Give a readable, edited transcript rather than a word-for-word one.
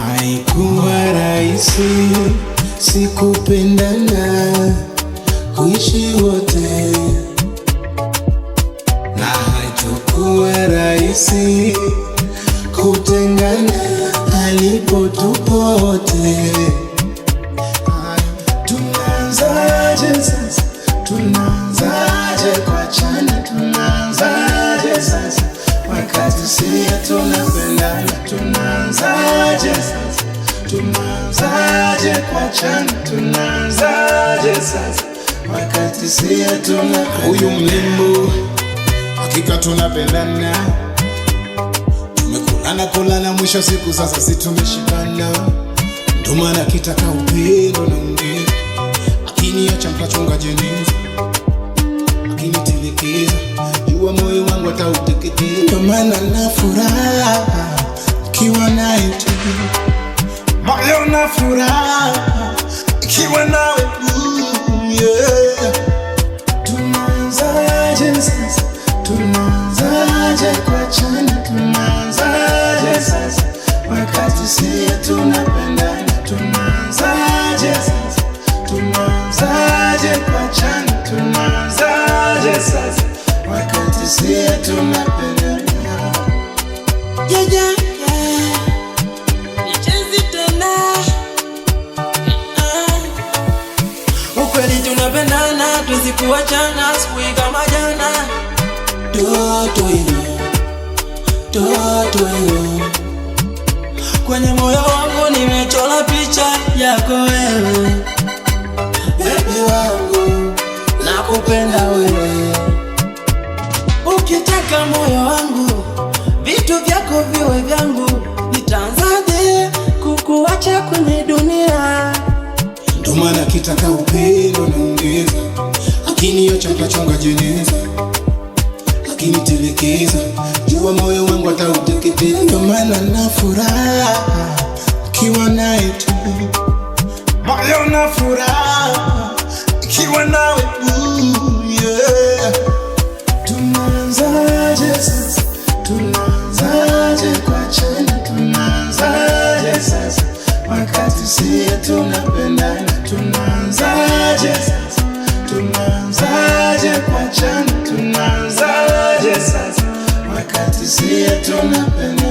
Haikuwa rahisi sikupendana kuishi wote, na haikuwa rahisi kutengana alipo tupo wote. Tunaanzaje sasa? Tunaanzaje kuachana? Tunaanzaje sasa wakati sisi tunapendana? Tunaanzaje sasa? Tunaanzaje kuachana? Tunaanzaje sasa wakati sisi tunapendana? Huyu mlembo hakika tunapendana, tumekulana kulana, mwisho siku sasa si tumeshikana. Ndo maana kitaka upendo na ungeni, akiniacha mtachunga jeneza, akinitelekeza jua moyo wangu atauteketeza. Ndo maana na furaha ikiwa naye tu, moyo na furaha ikiwa nawe yeah. Tunaanzaje sasa? Tunaanzaje kuachana? Tunaanzaje sasa wakati sisi tunapendana? Tunaanzaje sasa? Tunaanzaje kuachana? Tunaanzaje sasa wakati sisi tunapendana? Yeah, yeah, yeah. Nichezi tena. Ukweli tunapendana, tusikuachana siku kama jana. Toto hilo kwenye moyo wangu nimechora picha yako wewe, baby wangu nakupenda wewe. Ukitaka moyo wangu vitu vyako viwe vyangu, nitaanzaje kukuacha kwenye dunia? Ndo maana kitaka upendo na ongeza, akiniacha mtachunga jeneza, akinitelekeza jua moyo wangu atauteketeza. Ndo maana na furaha ikiwa naye tu, moyo na furaha ikiwa nawe yeah. Tunaanzaje sasa? Tunaanzaje kuachana? Tunaanzaje sasa wakati sisi tunapendana? Tunaanzaje sasa? Tunaanzaje kuachana? Tunaanzaje sasa wakati sisi tunapendana?